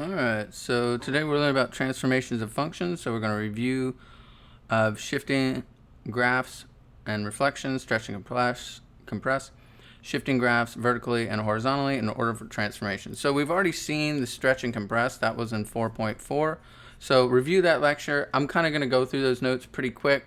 Alright, so today we're learning about transformations of functions. So we're going to review of shifting graphs and reflections, stretch and compress, shifting graphs vertically and horizontally in order for transformations. So we've already seen the stretch and compress. That was in 4.4. So review that lecture. I'm kind of going to go through those notes pretty quick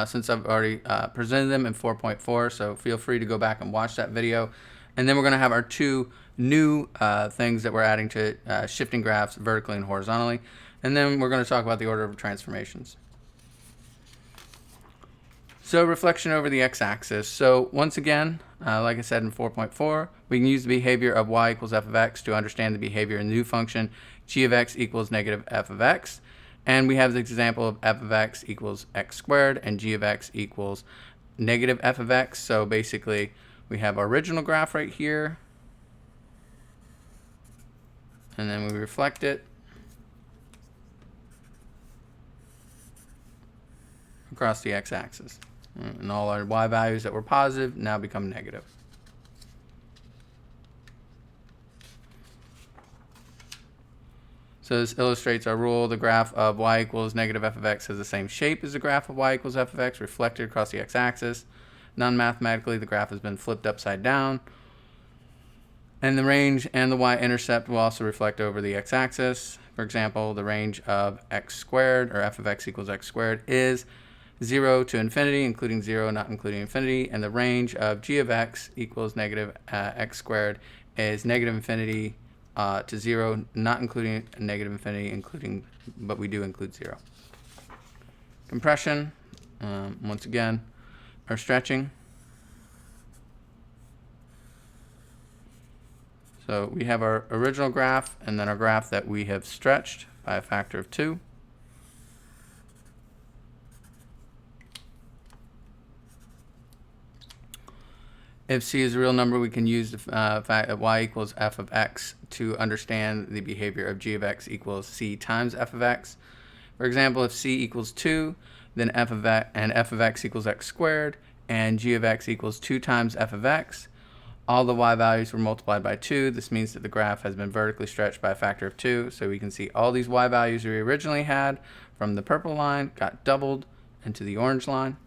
since I've already presented them in 4.4. So feel free to go back and watch that video. And then we're going to have our two new things that we're adding to shifting graphs vertically and horizontally. And then we're going to talk about the order of transformations. So reflection over the x-axis. So once again, like I said in 4.4, we can use the behavior of y equals f of x to understand the behavior in the new function g of x equals negative f of x. And we have the example of f of x equals x squared and g of x equals negative f of x. So basically, we have our original graph right here. And then we reflect it across the x-axis. And all our y values that were positive now become negative. So this illustrates our rule. The graph of y equals negative f of x has the same shape as the graph of y equals f of x reflected across the x-axis. Non-mathematically, the graph has been flipped upside down. And the range and the y-intercept will also reflect over the x-axis. For example, the range of x squared, or f of x equals x squared, is 0 to infinity, including 0, not including infinity. And the range of g of x equals negative x squared is negative infinity to 0, not including negative infinity, but we do include 0. Compression, once again, or stretching. So we have our original graph and then our graph that we have stretched by a factor of 2. If c is a real number, we can use the fact that y equals f of x to understand the behavior of g of x equals c times f of x. For example, if c equals 2, then f of x equals x squared, and g of x equals 2 times f of x. All the y values were multiplied by 2. This means that the graph has been vertically stretched by a factor of 2. So we can see all these y values we originally had from the purple line got doubled into the orange line,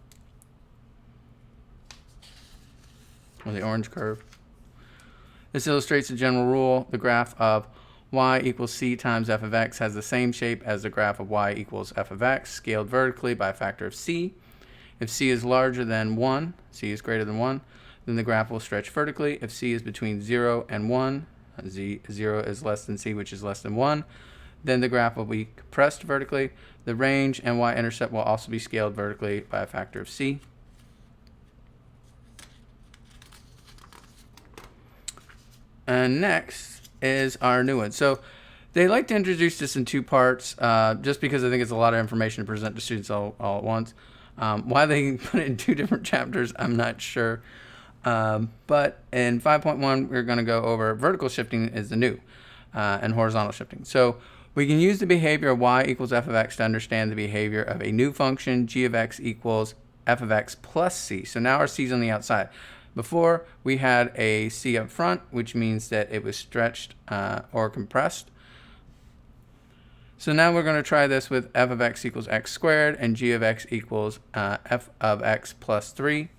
or the orange curve. This illustrates a general rule. The graph of y equals c times f of x has the same shape as the graph of y equals f of x, scaled vertically by a factor of c. If c is larger than 1, c is greater than 1, then the graph will stretch vertically. If c is between 0 and 1, 0 is less than c, which is less than 1, then the graph will be compressed vertically. The range and y-intercept will also be scaled vertically by a factor of c. And next is our new one. So they like to introduce this in two parts, just because I think it's a lot of information to present to students all at once. Why they put it in two different chapters, I'm not sure. But in 5.1, we're going to go over vertical shifting is the new, and horizontal shifting. So we can use the behavior of y equals f of x to understand the behavior of a new function, g of x equals f of x plus c. So now our c is on the outside. Before, we had a c up front, which means that it was stretched or compressed. So now we're going to try this with f of x equals x squared and g of x equals f of x plus 3.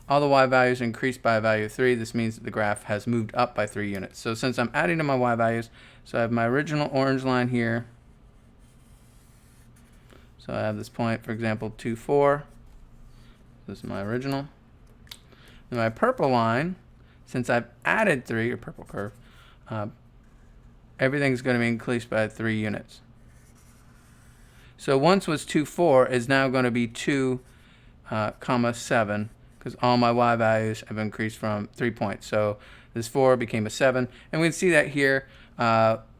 All the y values increased by a value of 3. This means that the graph has moved up by 3 units. So since I'm adding to my y values, so I have my original orange line here. So I have this point, for example, 2, 4. This is my original. And my purple line, since I've added 3, or purple curve, everything's going to be increased by 3 units. So once was 2, 4 is now going to be 2, comma 7, because all my y values have increased from 3 points. So this 4 became a 7. And we can see that here.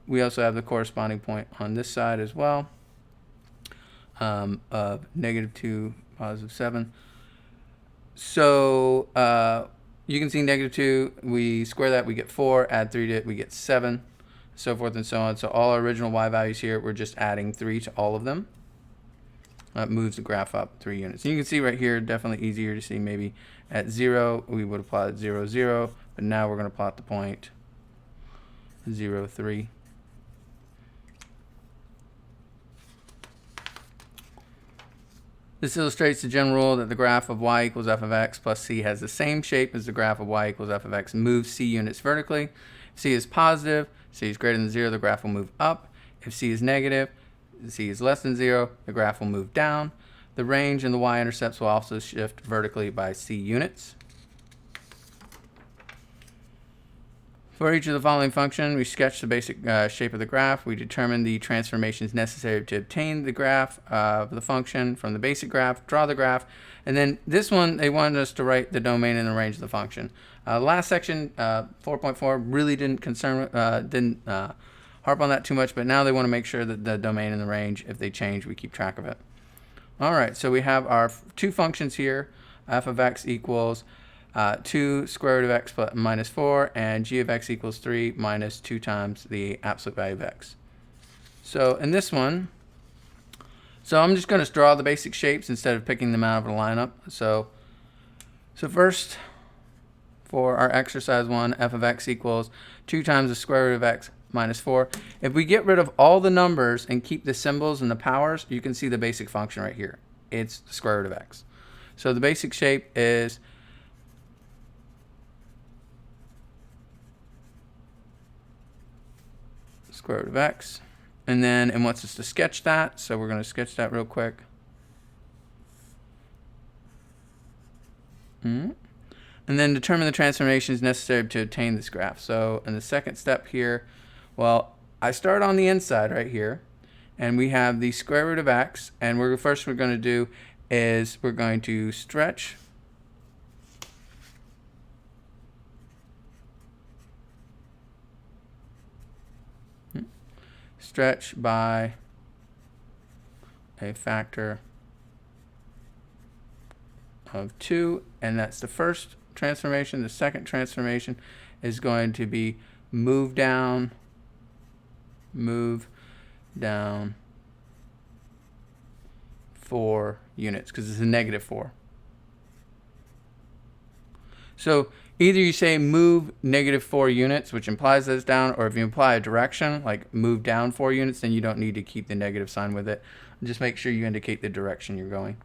We also have the corresponding point on this side as well, of negative 2, positive 7. So you can see negative 2, we square that, we get 4, add 3 to it, we get 7, so forth and so on. So all our original y values here, we're just adding 3 to all of them. That moves the graph up 3 units. And you can see right here, definitely easier to see. Maybe at 0, we would have plotted 0, 0, but now we're going to plot the point 0, 3. This illustrates the general rule that the graph of y equals f of x plus c has the same shape as the graph of y equals f of x moves c units vertically. If c is positive, c is greater than 0, the graph will move up. If c is negative, c is less than 0, the graph will move down. The range and the y-intercepts will also shift vertically by c units. For each of the following functions, we sketch the basic shape of the graph. We determine the transformations necessary to obtain the graph of the function from the basic graph, draw the graph, and then this one, they wanted us to write the domain and the range of the function. Last section, 4.4, really didn't harp on that too much, but now they want to make sure that the domain and the range, if they change, we keep track of it. All right, so we have our two functions here. F of x equals 2 square root of x plus minus 4, and g of x equals 3 minus 2 times the absolute value of x. So in this one, I'm just going to draw the basic shapes instead of picking them out of a lineup. So first, for our exercise 1, f of x equals 2 times the square root of x minus 4. If we get rid of all the numbers and keep the symbols and the powers, you can see the basic function right here. It's the square root of x. So the basic shape is square root of x. And then it wants us to sketch that, so we're going to sketch that real quick. And then determine the transformations necessary to obtain this graph. So in the second step here, well, I start on the inside right here, and we have the square root of x, and first we're going to do is we're going to stretch by a factor of 2, and that's the first transformation. The second transformation is going to be move down 4 units, because it's a negative 4. So either you say move negative 4 units, which implies that it's down, or if you imply a direction, like move down 4 units, then you don't need to keep the negative sign with it. Just make sure you indicate the direction you're going.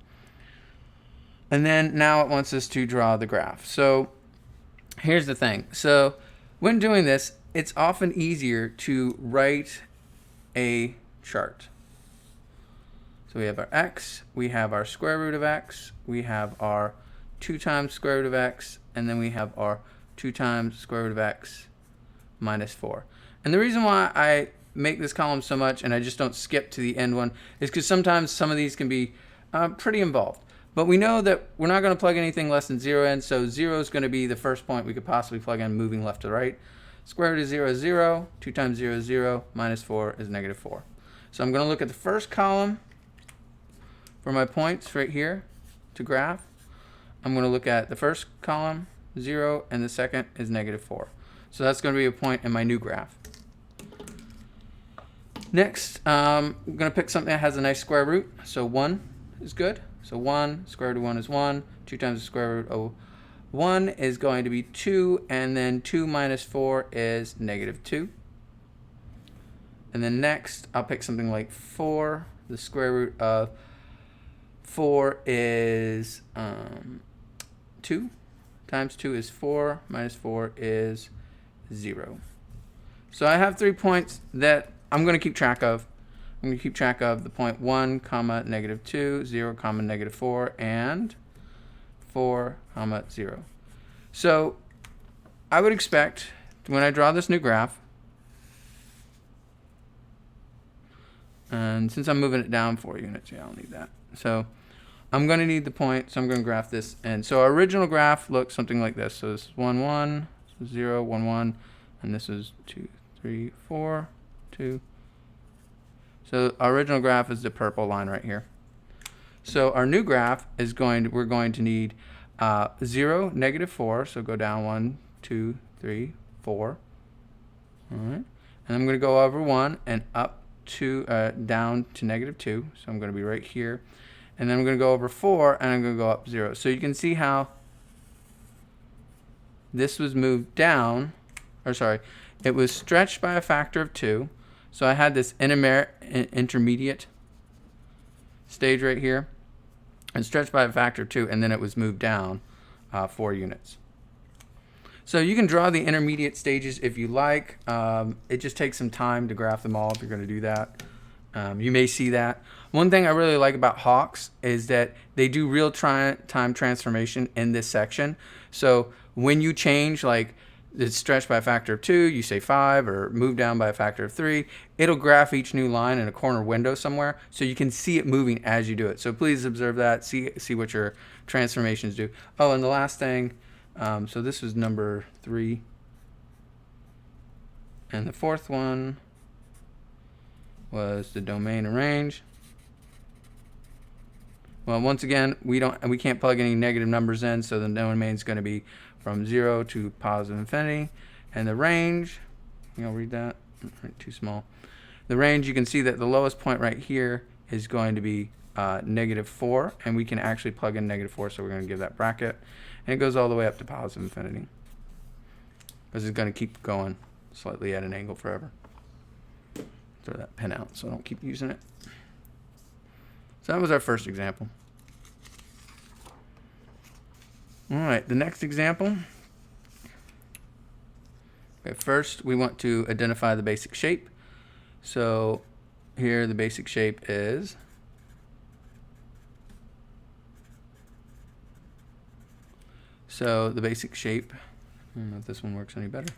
And then now it wants us to draw the graph. So here's the thing. So when doing this, it's often easier to write a chart. So we have our x, we have our square root of x, we have our 2 times square root of x, and then we have our 2 times square root of x minus 4. And the reason why I make this column so much and I just don't skip to the end one is because sometimes some of these can be pretty involved. But we know that we're not going to plug anything less than 0 in, so 0 is going to be the first point we could possibly plug in moving left to right. Square root of 0 is 0, 2 times 0 is 0, minus 4 is negative 4. So I'm going to look at the first column for my points right here to graph. I'm going to look at the first column, 0, and the second is negative 4. So that's going to be a point in my new graph. Next, I'm going to pick something that has a nice square root. So 1 is good. So 1, square root of 1 is 1. 2 times the square root of 1 is going to be 2, and then 2 minus 4 is negative 2. And then next, I'll pick something like 4. The square root of 4 is 2. Times 2 is 4. Minus 4 is 0. So I have 3 points that I'm going to keep track of. I'm going to keep track of the point 1, comma, negative 2, 0, comma, negative 4, and 4, comma, 0. So I would expect when I draw this new graph, and since I'm moving it down 4 units, yeah, I'll need that. So I'm going to need the point, so I'm going to graph this. And so our original graph looks something like this. So this is 1, 1, 0, 1, 1, and this is 2, 3, 4, 2. So our original graph is the purple line right here. So our new graph is we're going to need 0, negative 4. So go down 1, 2, 3, 4. All right. And I'm going to go over 1 and up to down to negative 2. So I'm going to be right here. And then I'm going to go over 4 and I'm going to go up 0. So you can see how this was moved down, or sorry, it was stretched by a factor of 2. So I had this intermediate stage right here. and stretched by a factor of 2, and then it was moved down 4 units. So you can draw the intermediate stages if you like. It just takes some time to graph them all if you're going to do that. You may see that. One thing I really like about Hawks is that they do real-time transformation in this section. So when you change, like it's stretched by a factor of 2, you say 5, or move down by a factor of 3, it'll graph each new line in a corner window somewhere, so you can see it moving as you do it. So please observe that, see what your transformations do. Oh, and the last thing, so this was number 3. And the fourth one was the domain and range. Well, once again, we can't plug any negative numbers in, so the domain is going to be from 0 to positive infinity. And the range, you'll read that, too small. The range, you can see that the lowest point right here is going to be -4, and we can actually plug in -4, so we're going to give that bracket. And it goes all the way up to positive infinity, because it's going to keep going slightly at an angle forever. Throw that pen out so I don't keep using it. So that was our first example. All right, the next example. Okay, first, we want to identify the basic shape. So here the basic shape is I don't know if this one works any better,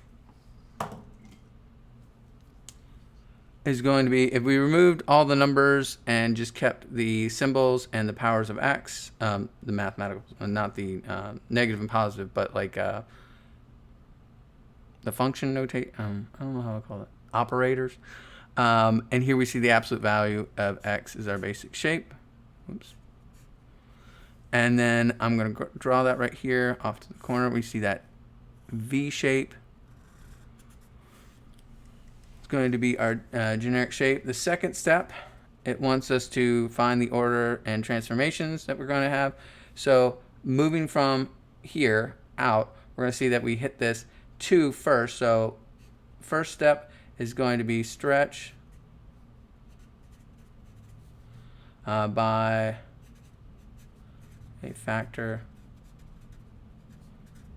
is going to be, if we removed all the numbers and just kept the symbols and the powers of x, the mathematical, not the negative and positive, but like the function notate, I don't know how to call it, operators. And here we see the absolute value of x is our basic shape. Oops. And then I'm going to draw that right here off to the corner. We see that V shape. It's going to be our generic shape. The second step, it wants us to find the order and transformations that we're going to have. So moving from here out, we're going to see that we hit this 2 first. So first step is going to be stretch by a factor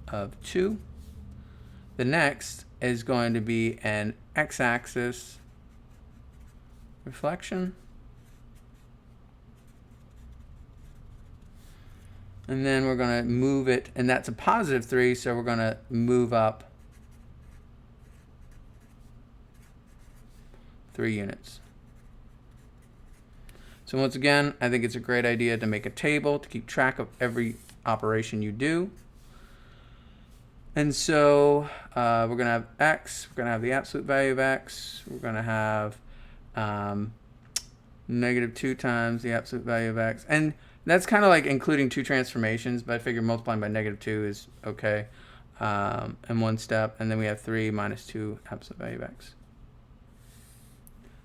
of 2. The next is going to be an x-axis reflection. And then we're going to move it, and that's a positive 3, so we're going to move up 3 units. So once again, I think it's a great idea to make a table to keep track of every operation you do. And so we're going to have x, we're going to have the absolute value of x, we're going to have -2 times the absolute value of x. And that's kind of like including 2 transformations, but I figure multiplying by -2 is okay in one step. And then we have 3 minus 2 absolute value of x.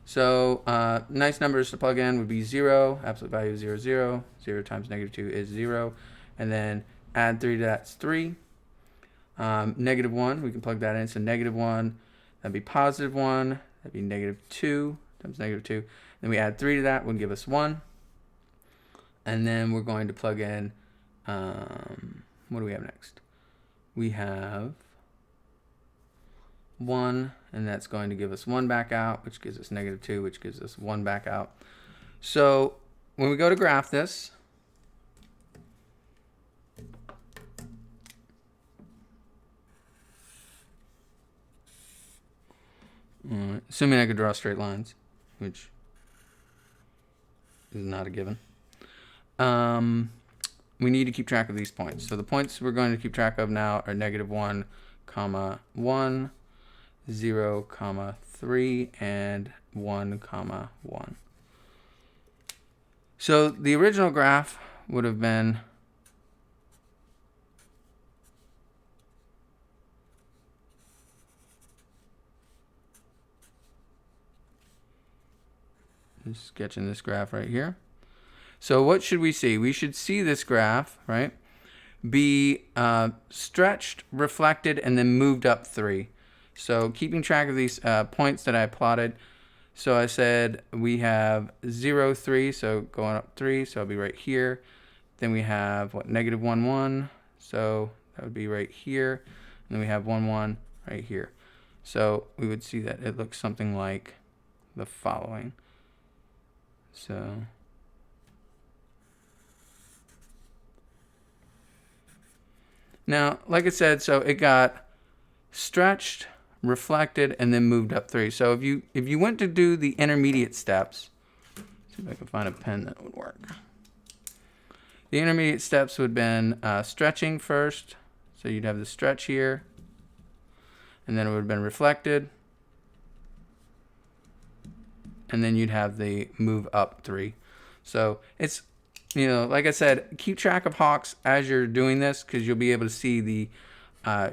So nice numbers to plug in would be 0, absolute value is 0, 0. 0 times -2 is 0. And then add 3 to that's 3. -1, we can plug that in. So -1, that'd be +1. That'd be -2 times -2. Then we add 3 to that, would give us 1. And then we're going to plug in, what do we have next? We have 1, and that's going to give us 1 back out, which gives us -2, which gives us 1 back out. So when we go to graph this, assuming I could draw straight lines, which is not a given, we need to keep track of these points. So the points we're going to keep track of now are -1, 1, 0, 3, and 1, 1. So the original graph would have been just sketching this graph right here. So what should we see? We should see this graph, right, be stretched, reflected, and then moved up 3. So keeping track of these points that I plotted. So I said we have 0, 3, so going up 3, so I'll be right here. Then we have, what, negative 1, 1. So that would be right here. And then we have 1, 1 right here. So we would see that it looks something like the following. So now, like I said, so it got stretched, reflected, and then moved up 3. So if you went to do the intermediate steps, see if I can find a pen that would work. The intermediate steps would have been stretching first. So you'd have the stretch here, and then it would have been reflected, and then you'd have the move up 3. So it's, you know, like I said, keep track of hawks as you're doing this, because you'll be able to see the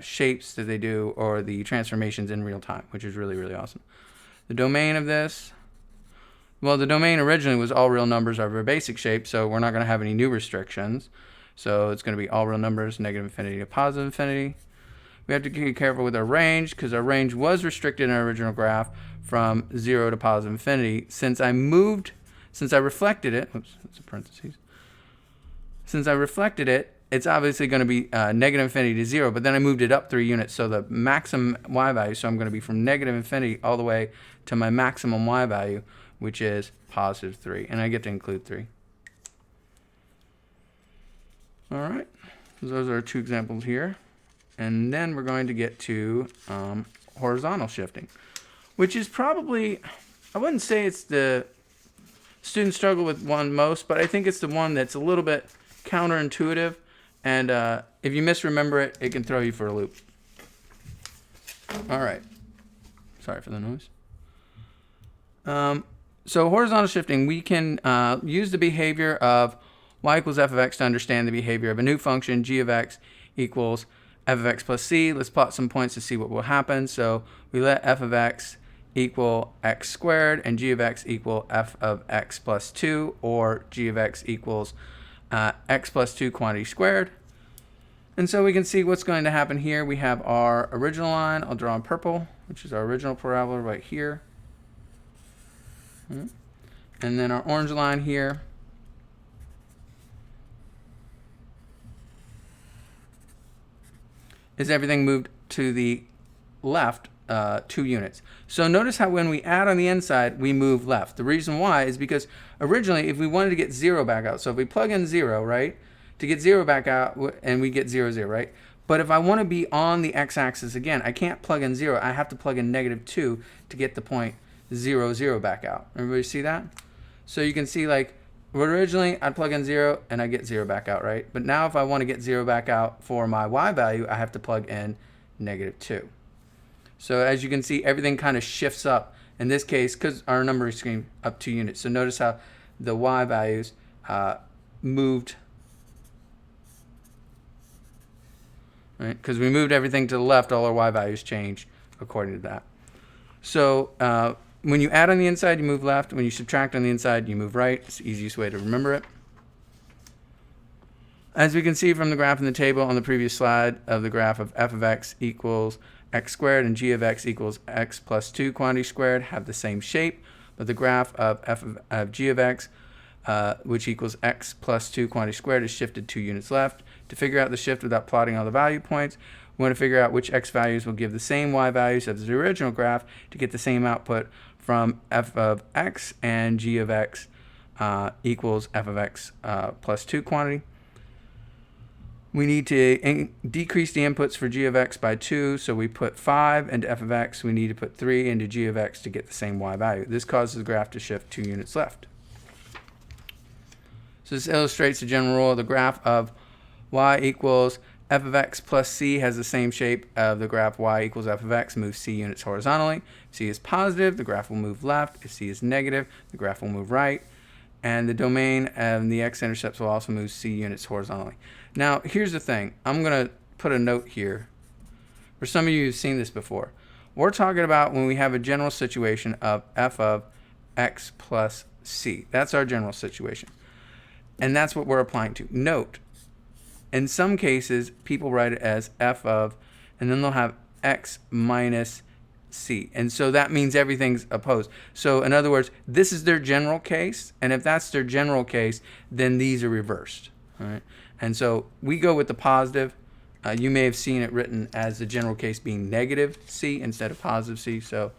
shapes that they do or the transformations in real time, which is really, really awesome. The domain of this, well, the domain originally was all real numbers of a basic shape, so we're not going to have any new restrictions. So it's going to be all real numbers, negative infinity to positive infinity. We have to be careful with our range, because our range was restricted in our original graph from 0 to positive infinity. Since I reflected it, oops, that's a parentheses. Since I reflected it, it's obviously going to be negative infinity to 0, but then I moved it up 3 units, so the maximum y value, so I'm going to be from negative infinity all the way to my maximum y value, which is positive 3, and I get to include 3. All right, so those are 2 examples here. And then we're going to get to horizontal shifting, which is probably, I wouldn't say it's the students struggle with one most, but I think it's the one that's a little bit counterintuitive. And if you misremember it, it can throw you for a loop. All right. Sorry for the noise. So horizontal shifting, we can use the behavior of y equals f of x to understand the behavior of a new function, g of x equals f of x plus c. Let's plot some points to see what will happen. So we let f of x equal x squared and g of x equal f of x plus 2, or g of x equals x plus 2 quantity squared. And so we can see what's going to happen here. We have our original line. I'll draw in purple, which is our original parabola right here. And then our orange line here. Is everything moved to the left 2 units. So notice how when we add on the inside, we move left. The reason why is because originally, if we wanted to get 0 back out, so if we plug in 0, right, to get 0 back out, and we get 0, 0, right? But if I want to be on the x-axis again, I can't plug in 0. I have to plug in negative 2 to get the point 0, 0 back out. Everybody see that? So you can see, like, originally I'd plug in 0 and I get 0 back out, right? But now if I want to get 0 back out for my y value, I have to plug in negative 2. So as you can see, everything kind of shifts up. In this case, because our number is screen up 2 units. So notice how the y values moved, right? Because we moved everything to the left, all our y values change according to that. So when you add on the inside, you move left. When you subtract on the inside, you move right. It's the easiest way to remember it. As we can see from the graph in the table on the previous slide of the graph of f of x equals x squared and g of x equals x plus 2 quantity squared have the same shape, but the graph of f of g of x, which equals x plus 2 quantity squared, is shifted 2 units left. To figure out the shift without plotting all the value points, we want to figure out which x values will give the same y values as the original graph to get the same output from f of x and g of x equals f of x plus 2 quantity. We need to decrease the inputs for g of x by 2, so we put 5 into f of x. We need to put 3 into g of x to get the same y value. This causes the graph to shift 2 units left. So this illustrates the general rule of the graph of y equals f of x plus c has the same shape of the graph y equals f of x, moves c units horizontally. If c is positive, the graph will move left. If c is negative, the graph will move right. And the domain and the x-intercepts will also move c units horizontally. Now, here's the thing. I'm going to put a note here. For some of you who've seen this before, we're talking about when we have a general situation of f of x plus c. That's our general situation. And that's what we're applying to. Note, in some cases, people write it as f of, and then they'll have x minus c. And so that means everything's opposed. So in other words, this is their general case. And if that's their general case, then these are reversed. All right, and so we go with the positive. You may have seen it written as the general case being negative c instead of positive c, so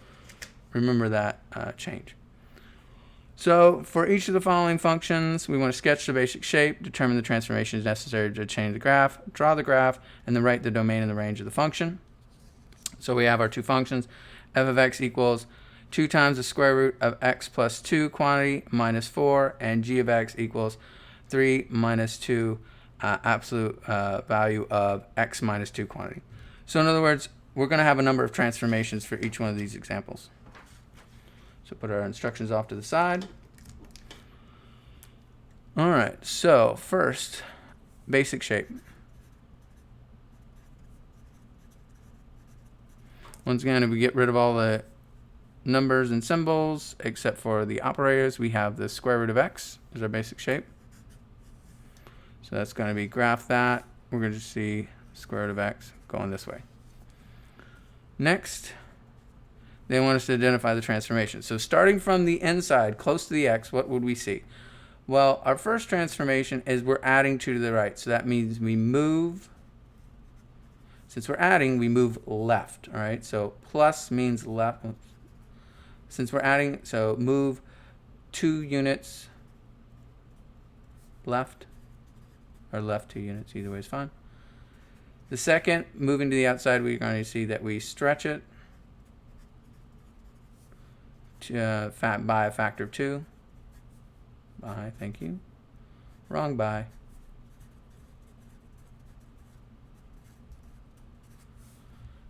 remember that change. So for each of the following functions, we want to sketch the basic shape, determine the transformations necessary to change the graph, draw the graph, and then write the domain and the range of the function. So we have our two functions. F of x equals 2 times the square root of x plus 2 quantity minus 4, and g of x equals 3 minus 2 absolute value of x minus 2 quantity. So in other words, we're going to have a number of transformations for each one of these examples. So put our instructions off to the side. All right, so first, basic shape. Once again, if we get rid of all the numbers and symbols, except for the operators, we have the square root of x as our basic shape. So that's going to be graph that. We're going to see square root of x going this way. Next, they want us to identify the transformation. So starting from the inside, close to the x, what would we see? Well, our first transformation is we're adding 2 to the right. So that means we move, since we're adding, we move left. All right, so plus means left. Since we're adding, so move 2 units left, or left 2 units, either way is fine. The second, moving to the outside, we're going to see that we stretch it to, by a factor of 2. By, thank you. Wrong by.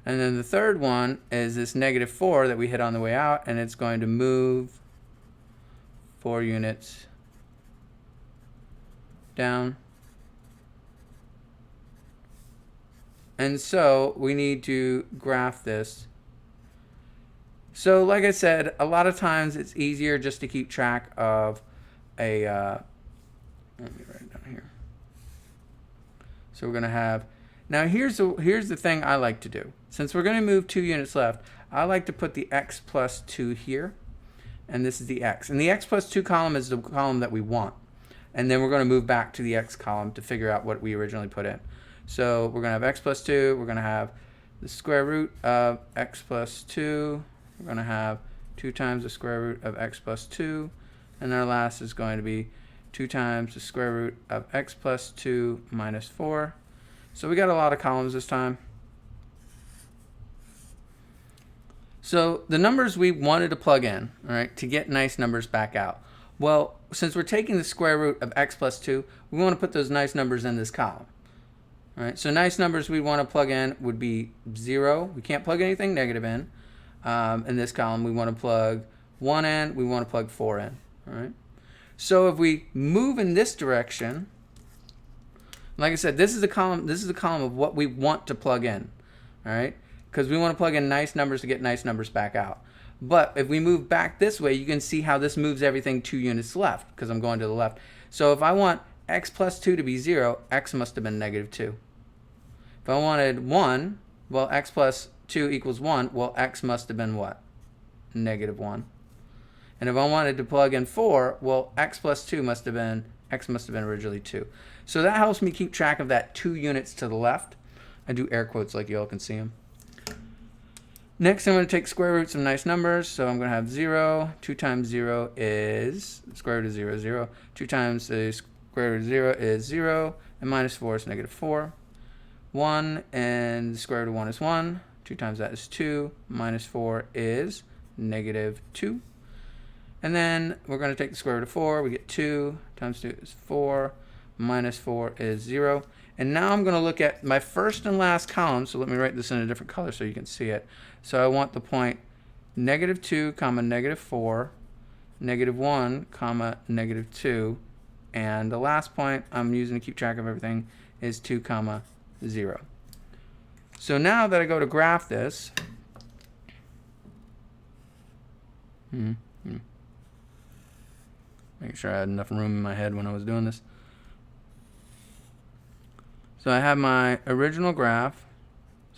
And then the third one is this negative 4 that we hit on the way out, and it's going to move 4 units down. And so we need to graph this. So like I said, a lot of times it's easier just to keep track of a, let me write it down here. So we're going to have, now here's the thing I like to do. Since we're going to move 2 units left, I like to put the x plus 2 here, and this is the x. And the x plus 2 column is the column that we want. And then we're going to move back to the x column to figure out what we originally put in. So we're going to have x plus 2. We're going to have the square root of x plus 2. We're going to have 2 times the square root of x plus 2. And our last is going to be 2 times the square root of x plus 2 minus 4. So we got a lot of columns this time. So the numbers we wanted to plug in, all right, to get nice numbers back out. Well, since we're taking the square root of x plus 2, we want to put those nice numbers in this column. All right, so nice numbers we want to plug in would be 0. We can't plug anything negative in. In this column, we want to plug 1 in. We want to plug 4 in. All right. So if we move in this direction, like I said, this is the column. This is the column of what we want to plug in. All right, because we want to plug in nice numbers to get nice numbers back out. But if we move back this way, you can see how this moves everything 2 units left because I'm going to the left. So if I want x plus 2 to be 0, x must have been negative 2. If I wanted 1, well, x plus 2 equals 1, well, x must have been what? Negative 1. And if I wanted to plug in 4, well, x plus 2 must have been, x must have been originally 2. So that helps me keep track of that 2 units to the left. I do air quotes like you all can see them. Next, I'm going to take square roots of nice numbers. So I'm going to have 0. 2 times 0 is, square root of 0 is 0. 2 times the square root of 0 is 0. And minus 4 is negative 4. 1 and the square root of 1 is 1. 2 times that is 2. Minus 4 is negative 2. And then we're going to take the square root of 4. We get 2 times 2 is 4. Minus 4 is 0. And now I'm going to look at my first and last column. So let me write this in a different color so you can see it. So I want the point negative 2, comma, negative 4, negative 1, comma, negative 2. And the last point I'm using to keep track of everything is 2, comma, 0. So now that I go to graph this, making sure I had enough room in my head when I was doing this. So I have my original graph.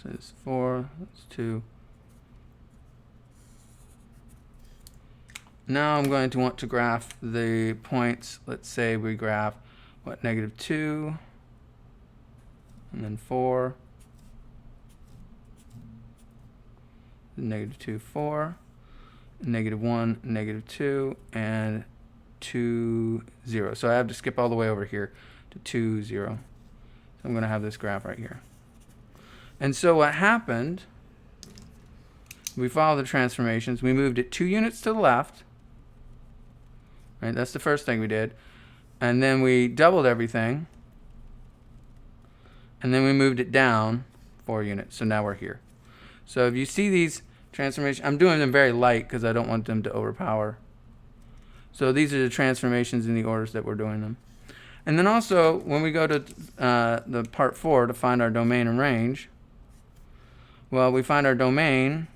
So it's 4, that's 2. Now I'm going to want to graph the points. Let's say we graph what, -2, and then 4, -2, 4, -1, -2, and 2, 0. So I have to skip all the way over here to 2, 0. So I'm going to have this graph right here. And so what happened, we followed the transformations. We moved it 2 units to the left. Right, that's the first thing we did. And then we doubled everything. And then we moved it down 4 units. So now we're here. So if you see these transformations, I'm doing them very light because I don't want them to overpower. So these are the transformations in the orders that we're doing them. And then also, when we go to the part 4 to find our domain and range, well, we find our domain.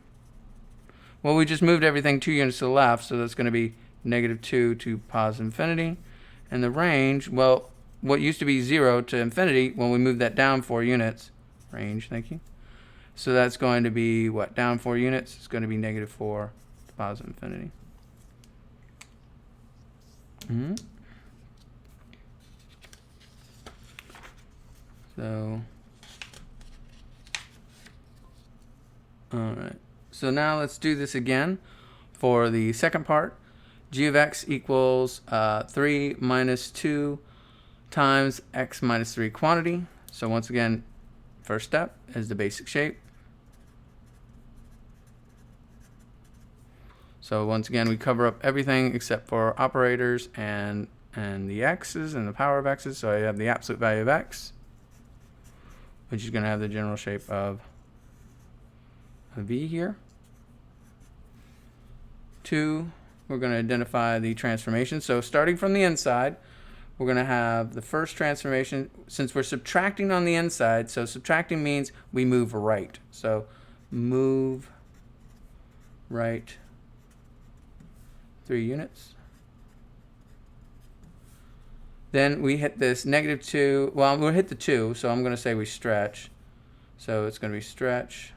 Well, we just moved everything 2 units to the left, so that's going to be -2 to positive infinity. And the range, well, what used to be 0 to infinity, when we move that down 4 units, range, thank you. So that's going to be, what, down 4 units? It's going to be -4 to positive infinity. So, all right. So now let's do this again for the second part. G of x equals 3 minus 2 times x minus 3 quantity. So once again, first step is the basic shape. So once again, we cover up everything except for operators and the x's and the power of x's. So I have the absolute value of x, which is going to have the general shape of a V here. 2, we're going to identify the transformation. So starting from the inside, we're going to have the first transformation. Since we're subtracting on the inside, so subtracting means we move right. So move right 3 units. Then we hit this -2. Well, we'll hit the 2, so I'm going to say we stretch. So it's going to be stretch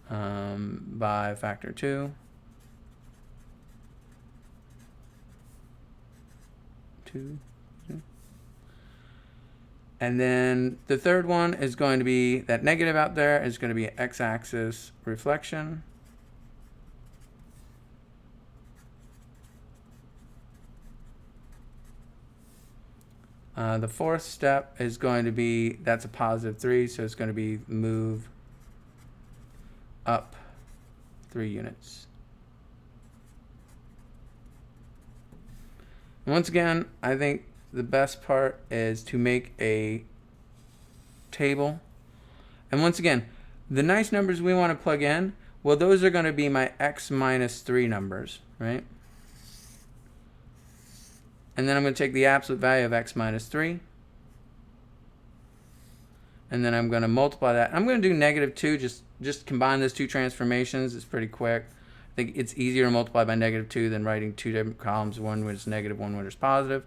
by factor 2. 2. And then the third one is going to be that negative out there is going to be x-axis reflection. The fourth step is going to be, that's a positive 3, so it's going to be move up 3 units. And once again, I think the best part is to make a table. And once again, the nice numbers we want to plug in, well, those are going to be my x minus 3 numbers, right? And then I'm going to take the absolute value of x minus 3. And then I'm going to multiply that. I'm going to do -2, just combine those two transformations. It's pretty quick. I think it's easier to multiply by -2 than writing 2 different columns, one where it's negative, one where it's positive.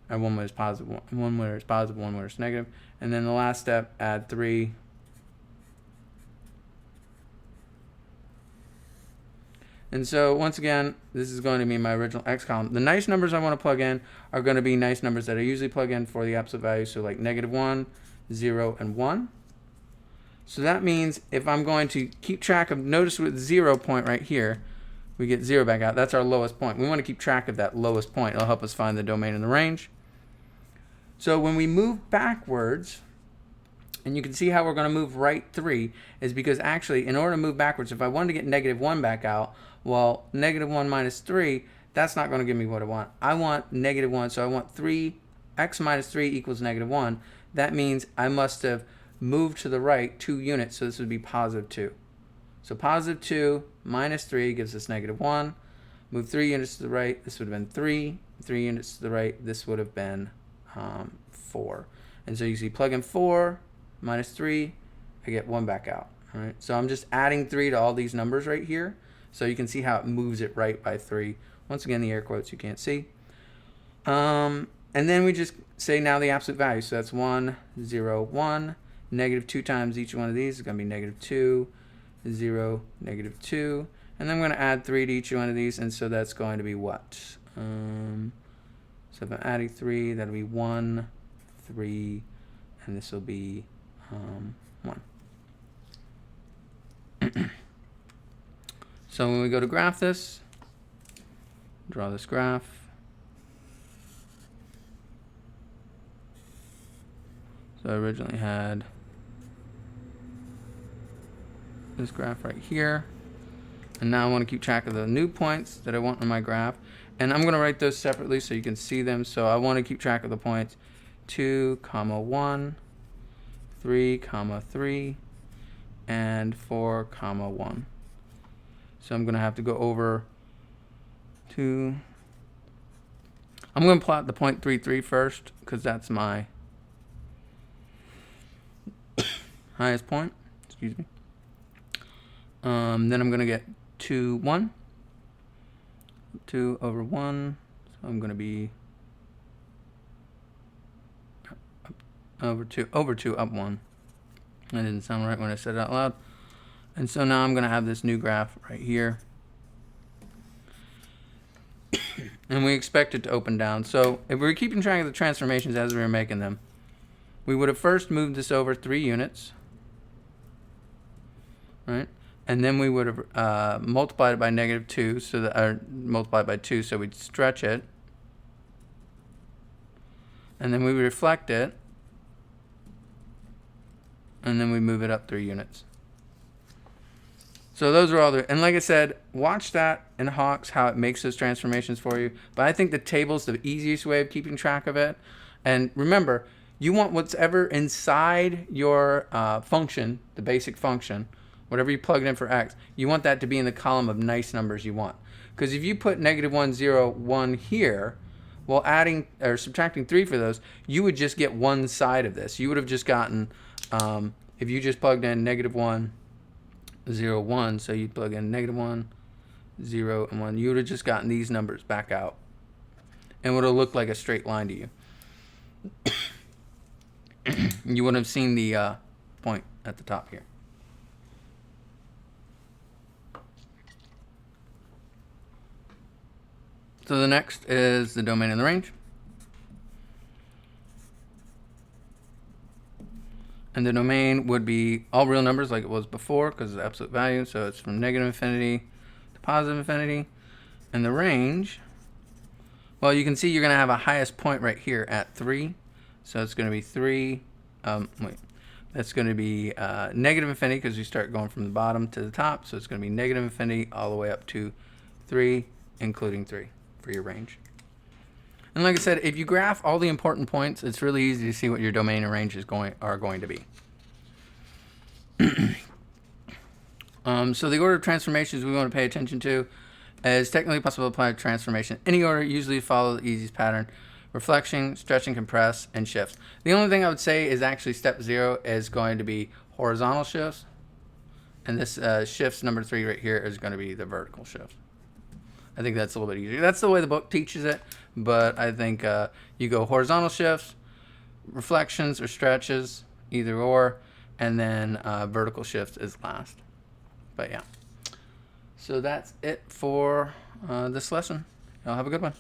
Or one where it's positive, one where it's positive, one where it's negative. And then the last step, add 3. And so once again, this is going to be my original x column. The nice numbers I want to plug in are going to be nice numbers that I usually plug in for the absolute value. So like -1, 0, and 1. So that means if I'm going to keep track of, notice with 0 point right here, we get 0 back out. That's our lowest point. We want to keep track of that lowest point. It'll help us find the domain and the range. So when we move backwards, and you can see how we're going to move right 3 is because actually in order to move backwards, if I wanted to get -1 back out, well, -1 minus 3, that's not going to give me what I want. I want -1, so I want 3, x minus 3 equals -1. That means I must have moved to the right 2 units, so this would be positive 2. So positive 2 minus 3 gives us -1. Move 3 units to the right, this would have been 3. 3 units to the right, this would have been 4. And so you see plug in 4 minus 3, I get 1 back out. All right, so I'm just adding 3 to all these numbers right here. So you can see how it moves it right by 3. Once again, the air quotes you can't see. And then we just say now the absolute value. So that's 1, 0, 1. -2 times each one of these is going to be -2, 0, -2. And then I'm going to add 3 to each one of these. And so that's going to be what? So if I'm adding 3, that'll be 1, 3, and this will be 1. So when we go to graph this, draw this graph. So I originally had this graph right here. And now I want to keep track of the new points that I want on my graph. And I'm going to write those separately so you can see them. So I want to keep track of the points 2, 1, 3, 3, and 4, 1. So I'm going to have to go over to, I'm going to plot the point 3, 3 first because that's my highest point. Excuse me. Then I'm going to get 2, 1. 2 over 1. So I'm going to be over 2 up 1. That didn't sound right when I said it out loud. And so now I'm going to have this new graph right here. And we expect it to open down. So if we were keeping track of the transformations as we were making them, we would have first moved this over 3 units. Right? And then we would have multiplied it by -2, so that, or multiplied by 2, so we'd stretch it. And then we would reflect it. And then we move it up 3 units. So those are all the, and like I said, watch that in Hawks, how it makes those transformations for you. But I think the table's the easiest way of keeping track of it. And remember, you want whatever inside your function, the basic function, whatever you plugged in for x, you want that to be in the column of nice numbers you want. Because if you put -1, 0, 1 here, well, adding or subtracting 3 for those, you would just get one side of this. You would have just gotten, if you just plugged in -1, 0, 1, so you'd plug in -1, 0, and 1, you would have just gotten these numbers back out. And it would have looked like a straight line to you. You wouldn't have seen the point at the top here. So the next is the domain and the range. And the domain would be all real numbers like it was before because it's absolute value. So it's from -infinity to +infinity. And the range, well, you can see you're going to have a highest point right here at 3. So it's going to be 3. That's going to be -infinity because you start going from the bottom to the top. So it's going to be -infinity all the way up to 3, including 3 for your range. And like I said, if you graph all the important points, it's really easy to see what your domain and range are going to be. So the order of transformations we want to pay attention to is technically possible to apply a transformation. Any order, usually follow the easiest pattern. Reflection, stretching, compress, and shifts. The only thing I would say is actually step 0 is going to be horizontal shifts. And this shifts number 3 right here is going to be the vertical shift. I think that's a little bit easier. That's the way the book teaches it, but I think you go horizontal shifts, reflections or stretches, either or, and then vertical shifts is last. But yeah. So that's it for this lesson. Y'all have a good one.